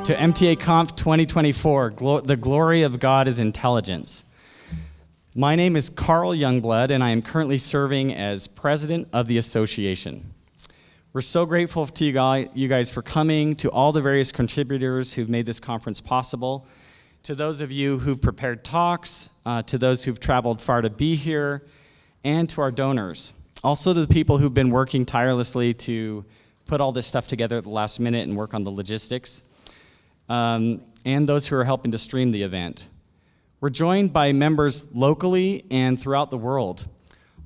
to MTAConf 2024, The Glory of God is Intelligence. My name is Carl Youngblood, and I am currently serving as president of the association. We're so grateful to you guys for coming, to all the various contributors who've made this conference possible, to those of you who've prepared talks, to those who've traveled far to be here, and to our donors. Also to the people who've been working tirelessly to put all this stuff together at the last minute and work on the logistics, and those who are helping to stream the event. We're joined by members locally and throughout the world.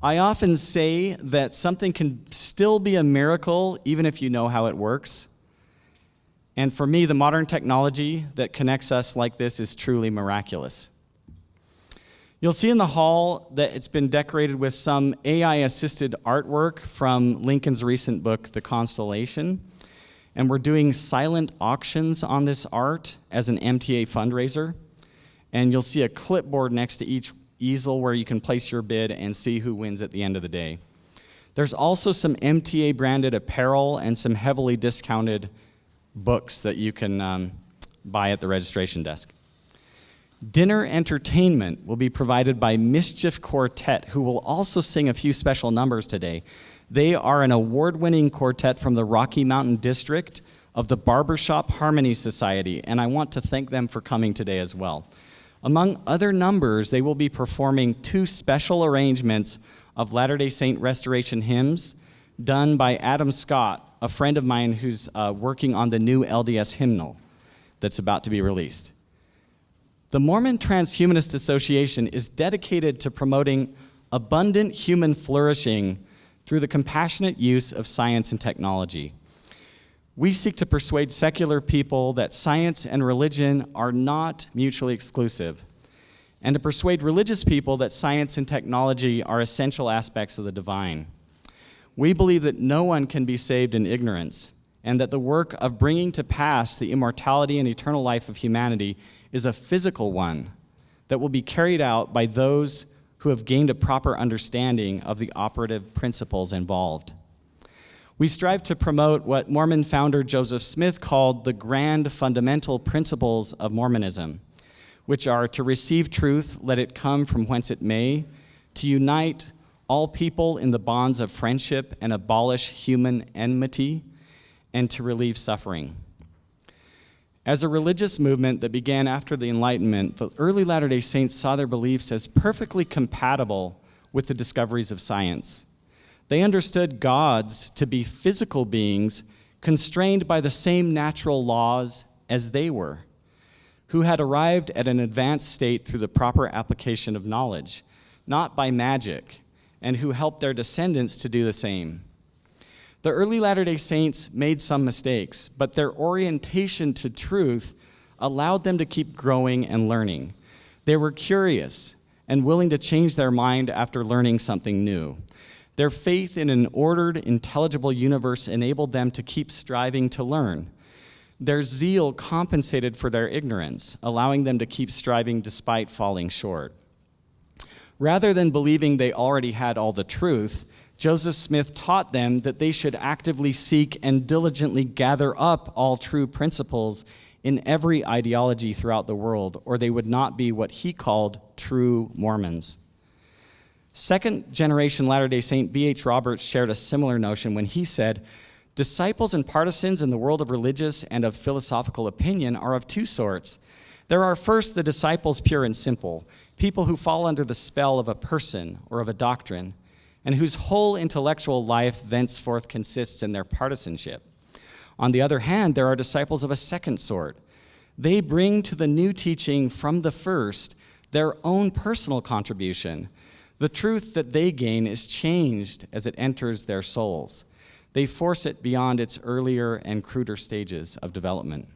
I often say that something can still be a miracle even if you know how it works. And for me, the modern technology that connects us like this is truly miraculous. You'll see in the hall that it's been decorated with some AI-assisted artwork from Lincoln's recent book, The Constellation. And we're doing silent auctions on this art as an MTA fundraiser. And you'll see a clipboard next to each easel where you can place your bid and see who wins at the end of the day. There's also some MTA-branded apparel and some heavily discounted books that you can buy at the registration desk. Dinner entertainment will be provided by Mischief Quartet, who will also sing a few special numbers today. They are an award-winning quartet from the Rocky Mountain District of the Barbershop Harmony Society, and I want to thank them for coming today as well. Among other numbers, they will be performing 2 special arrangements of Latter-day Saint restoration hymns done by Adam Scott, a friend of mine who's working on the new LDS hymnal that's about to be released. The Mormon Transhumanist Association is dedicated to promoting abundant human flourishing through the compassionate use of science and technology. We seek to persuade secular people that science and religion are not mutually exclusive, and to persuade religious people that science and technology are essential aspects of the divine. We believe that no one can be saved in ignorance, and that the work of bringing to pass the immortality and eternal life of humanity is a physical one that will be carried out by those who have gained a proper understanding of the operative principles involved. We strive to promote what Mormon founder Joseph Smith called the grand fundamental principles of Mormonism, which are to receive truth, let it come from whence it may, to unite all people in the bonds of friendship and abolish human enmity, and to relieve suffering. As a religious movement that began after the Enlightenment, the early Latter-day Saints saw their beliefs as perfectly compatible with the discoveries of science. They understood gods to be physical beings constrained by the same natural laws as they were, who had arrived at an advanced state through the proper application of knowledge, not by magic, and who helped their descendants to do the same. The early Latter-day Saints made some mistakes, but their orientation to truth allowed them to keep growing and learning. They were curious and willing to change their mind after learning something new. Their faith in an ordered, intelligible universe enabled them to keep striving to learn. Their zeal compensated for their ignorance, allowing them to keep striving despite falling short. Rather than believing they already had all the truth, Joseph Smith taught them that they should actively seek and diligently gather up all true principles in every ideology throughout the world, or they would not be what he called true Mormons. Second-generation Latter-day Saint B.H. Roberts shared a similar notion when he said, "Disciples and partisans in the world of religious and of philosophical opinion are of 2 sorts. There are first the disciples pure and simple, people who fall under the spell of a person or of a doctrine, and whose whole intellectual life thenceforth consists in their partisanship. On the other hand, there are disciples of a second sort. They bring to the new teaching from the first their own personal contribution. The truth that they gain is changed as it enters their souls. They force it beyond its earlier and cruder stages of development."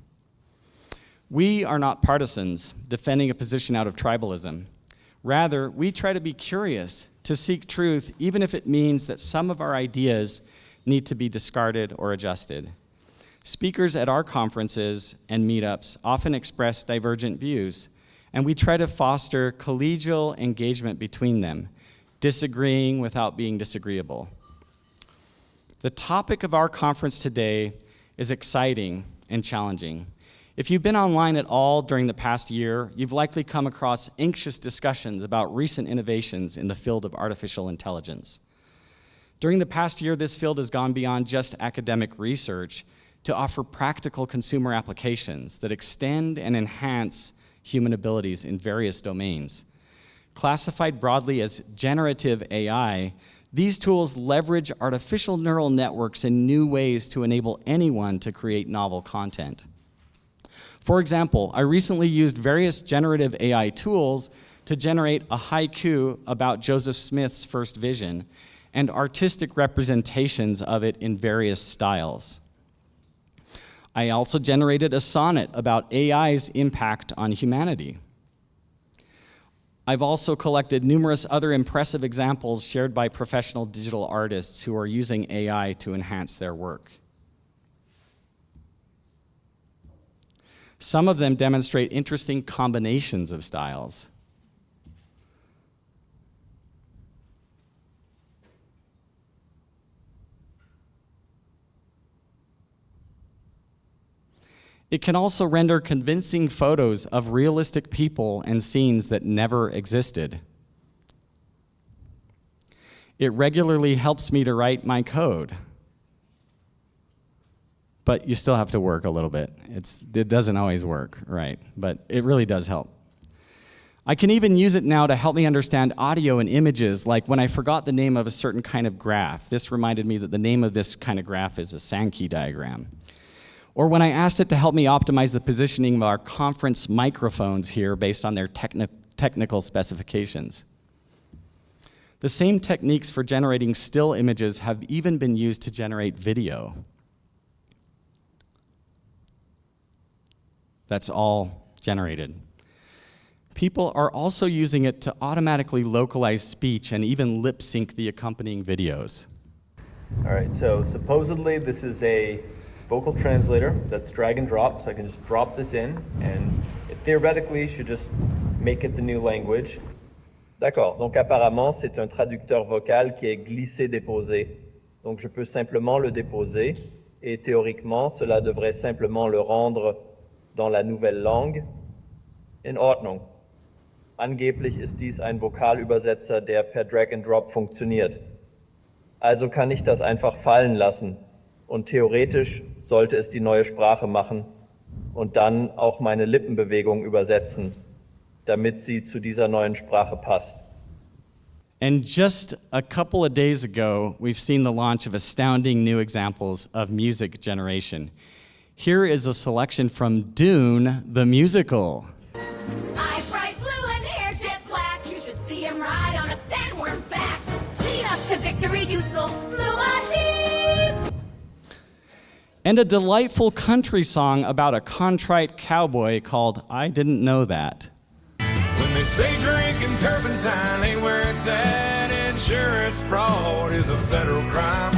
We are not partisans defending a position out of tribalism. Rather, we try to be curious, to seek truth, even if it means that some of our ideas need to be discarded or adjusted. Speakers at our conferences and meetups often express divergent views, and we try to foster collegial engagement between them, disagreeing without being disagreeable. The topic of our conference today is exciting and challenging. If you've been online at all during the past year, you've likely come across anxious discussions about recent innovations in the field of artificial intelligence. During the past year, this field has gone beyond just academic research to offer practical consumer applications that extend and enhance human abilities in various domains. Classified broadly as generative AI, these tools leverage artificial neural networks in new ways to enable anyone to create novel content. For example, I recently used various generative AI tools to generate a haiku about Joseph Smith's first vision and artistic representations of it in various styles. I also generated a sonnet about AI's impact on humanity. I've also collected numerous other impressive examples shared by professional digital artists who are using AI to enhance their work. Some of them demonstrate interesting combinations of styles. It can also render convincing photos of realistic people and scenes that never existed. It regularly helps me to write my code. But you still have to work a little bit. It doesn't always work, right? But it really does help. I can even use it now to help me understand audio and images, like when I forgot the name of a certain kind of graph. This reminded me that the name of this kind of graph is a Sankey diagram. Or when I asked it to help me optimize the positioning of our conference microphones here based on their technical specifications. The same techniques for generating still images have even been used to generate video. That's all generated. People are also using it to automatically localize speech and even lip sync the accompanying videos. All right, so supposedly this is a vocal translator that's drag and drop, so I can just drop this in, and it theoretically should just make it the new language. D'accord, donc apparemment c'est un traducteur vocal qui est glissé-déposé. Donc je peux simplement le déposer, et théoriquement cela devrait simplement le rendre dans la nouvelle langue. In Ordnung. Angeblich ist dies ein Vokalübersetzer, der per Drag and Drop funktioniert. Also kann ich das einfach fallen lassen. Und theoretisch sollte es die neue Sprache machen und dann auch meine Lippenbewegung übersetzen, damit sie zu dieser neuen Sprache passt. And just a couple of days ago, we've seen the launch of astounding new examples of music generation. Here is a selection from Dune, the musical. Eyes bright blue and hair jet black. You should see him ride on a sandworm's back. Lead us to victory, useful Muad'Dib. And a delightful country song about a contrite cowboy called I Didn't Know That. When they say drinking turpentine ain't where it's at, insurance fraud is a federal crime.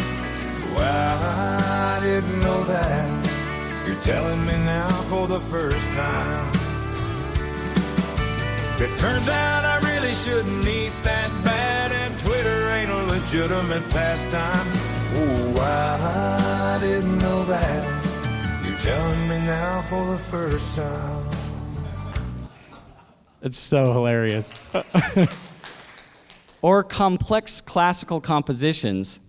Well, I didn't know that. You're telling me now for the first time. It turns out I really shouldn't eat that bad, and Twitter ain't a legitimate pastime. Oh, I didn't know that. You're telling me now for the first time. It's so hilarious. Or complex classical compositions.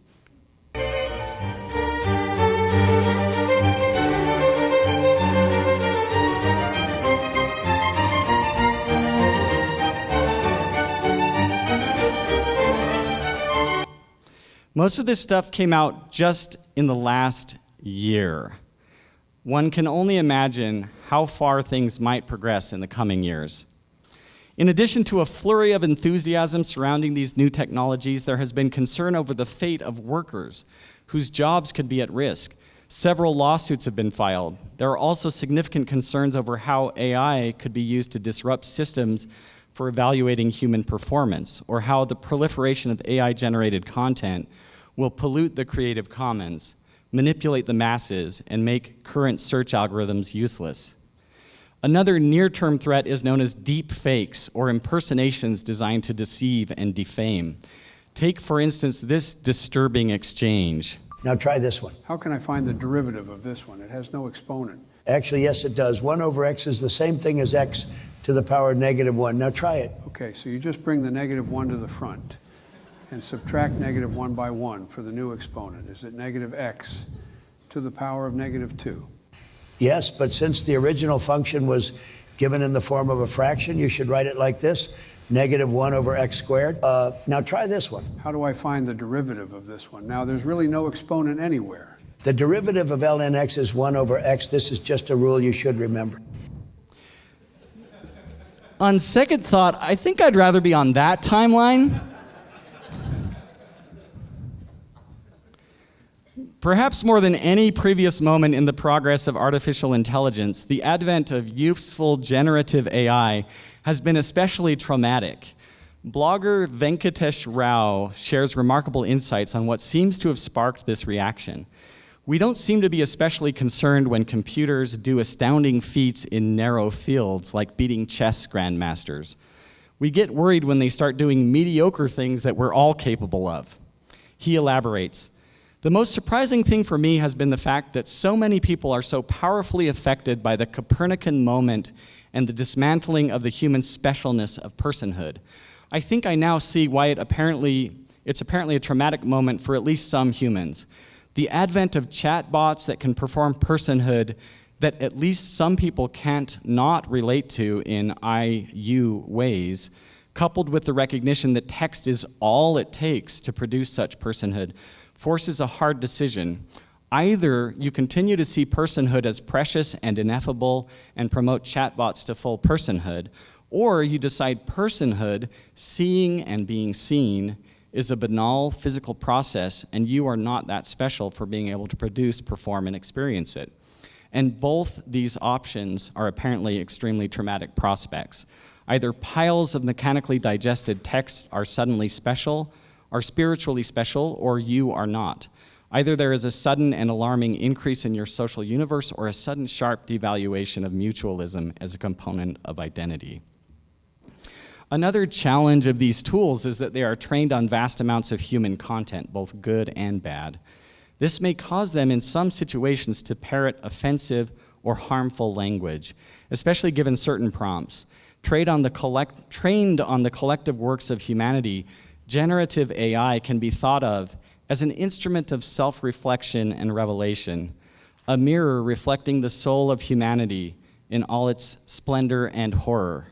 Most of this stuff came out just in the last year. One can only imagine how far things might progress in the coming years. In addition to a flurry of enthusiasm surrounding these new technologies, there has been concern over the fate of workers whose jobs could be at risk. Several lawsuits have been filed. There are also significant concerns over how AI could be used to disrupt systems for evaluating human performance, or how the proliferation of AI-generated content will pollute the Creative Commons, manipulate the masses, and make current search algorithms useless. Another near-term threat is known as deep fakes, or impersonations designed to deceive and defame. Take, for instance, this disturbing exchange. Now try this one. How can I find the derivative of this one? It has no exponent. Actually, yes, it does. 1 over x is the same thing as x to the power of -1. Now try it. Okay, so you just bring the -1 to the front and subtract -1 by 1 for the new exponent. Is it -x to the power of -2? Yes, but since the original function was given in the form of a fraction, you should write it like this, -1 over x squared. Now try this one. How do I find the derivative of this one? Now, there's really no exponent anywhere. The derivative of ln x is 1 over x. This is just a rule you should remember. On second thought, I think I'd rather be on that timeline. Perhaps more than any previous moment in the progress of artificial intelligence, the advent of useful generative AI has been especially traumatic. Blogger Venkatesh Rao shares remarkable insights on what seems to have sparked this reaction. We don't seem to be especially concerned when computers do astounding feats in narrow fields, like beating chess grandmasters. We get worried when they start doing mediocre things that we're all capable of. He elaborates, "The most surprising thing for me has been the fact that so many people are so powerfully affected by the Copernican moment and the dismantling of the human specialness of personhood. I think I now see why it's apparently a traumatic moment for at least some humans. The advent of chatbots that can perform personhood that at least some people can't not relate to in I-you ways, coupled with the recognition that text is all it takes to produce such personhood, forces a hard decision. Either you continue to see personhood as precious and ineffable and promote chatbots to full personhood, or you decide personhood, seeing and being seen, is a banal physical process and you are not that special for being able to produce, perform, and experience it. And both these options are apparently extremely traumatic prospects. Either piles of mechanically digested text are suddenly special, are spiritually special, or you are not. Either there is a sudden and alarming increase in your social universe or a sudden sharp devaluation of mutualism as a component of identity." Another challenge of these tools is that they are trained on vast amounts of human content, both good and bad. This may cause them in some situations to parrot offensive or harmful language, especially given certain prompts. Trained on the collective works of humanity, generative AI can be thought of as an instrument of self-reflection and revelation, a mirror reflecting the soul of humanity in all its splendor and horror.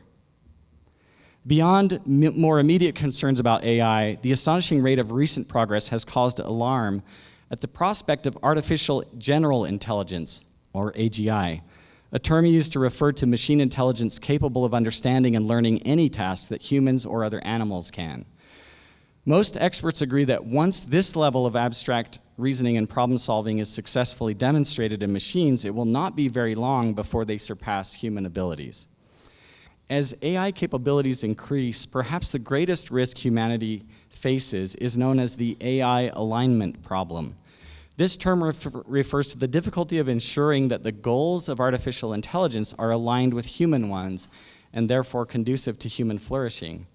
Beyond more immediate concerns about AI, the astonishing rate of recent progress has caused alarm at the prospect of artificial general intelligence, or AGI, a term used to refer to machine intelligence capable of understanding and learning any task that humans or other animals can. Most experts agree that once this level of abstract reasoning and problem solving is successfully demonstrated in machines, it will not be very long before they surpass human abilities. As AI capabilities increase, perhaps the greatest risk humanity faces is known as the AI alignment problem. This term refers to the difficulty of ensuring that the goals of artificial intelligence are aligned with human ones and therefore conducive to human flourishing.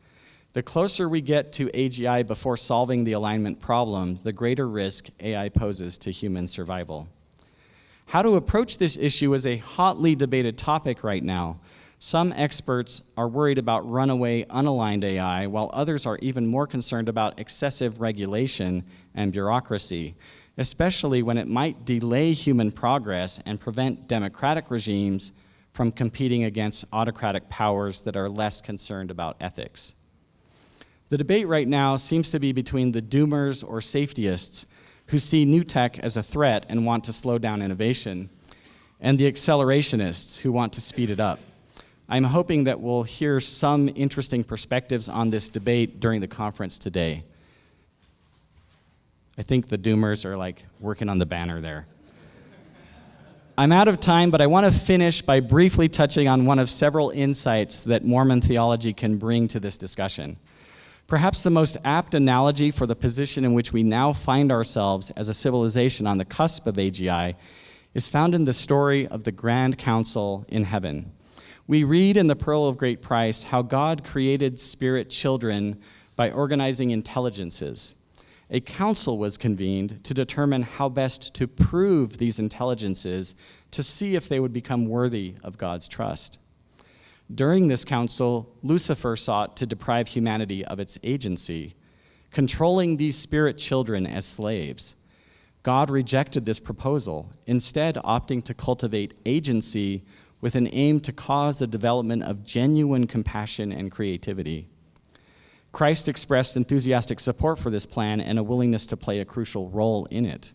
The closer we get to AGI before solving the alignment problem, the greater risk AI poses to human survival. How to approach this issue is a hotly debated topic right now. Some experts are worried about runaway, unaligned AI, while others are even more concerned about excessive regulation and bureaucracy, especially when it might delay human progress and prevent democratic regimes from competing against autocratic powers that are less concerned about ethics. The debate right now seems to be between the doomers or safetyists who see new tech as a threat and want to slow down innovation, and the accelerationists who want to speed it up. I'm hoping that we'll hear some interesting perspectives on this debate during the conference today. I think the doomers are like working on the banner there. I'm out of time, but I want to finish by briefly touching on one of several insights that Mormon theology can bring to this discussion. Perhaps the most apt analogy for the position in which we now find ourselves as a civilization on the cusp of AGI is found in the story of the Grand Council in heaven. We read in the Pearl of Great Price how God created spirit children by organizing intelligences. a council was convened to determine how best to prove these intelligences to see if they would become worthy of God's trust. During this council, Lucifer sought to deprive humanity of its agency, controlling these spirit children as slaves. God rejected this proposal, instead opting to cultivate agency with an aim to cause the development of genuine compassion and creativity. Christ expressed enthusiastic support for this plan and a willingness to play a crucial role in it.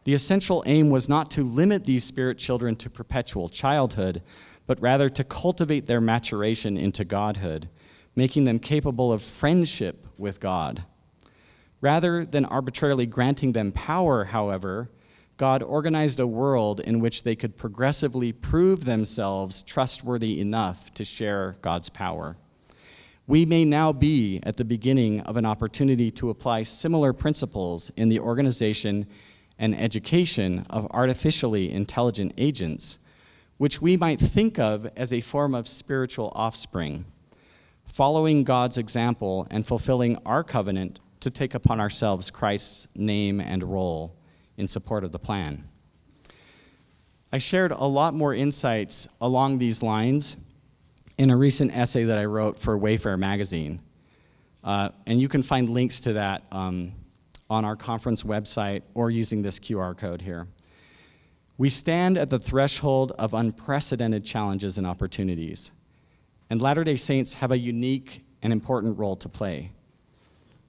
The essential aim was not to limit these spirit children to perpetual childhood, but rather to cultivate their maturation into godhood, making them capable of friendship with God. Rather than arbitrarily granting them power, however, God organized a world in which they could progressively prove themselves trustworthy enough to share God's power. We may now be at the beginning of an opportunity to apply similar principles in the organization and education of artificially intelligent agents, which we might think of as a form of spiritual offspring, following God's example and fulfilling our covenant to take upon ourselves Christ's name and role in support of the plan. I shared a lot more insights along these lines in a recent essay that I wrote for Wayfair magazine. And you can find links to that on our conference website or using this QR code here. We stand at the threshold of unprecedented challenges and opportunities, and Latter-day Saints have a unique and important role to play.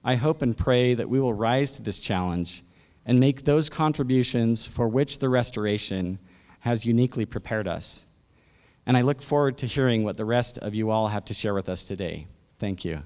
I hope and pray that we will rise to this challenge and make those contributions for which the restoration has uniquely prepared us. And I look forward to hearing what the rest of you all have to share with us today. Thank you.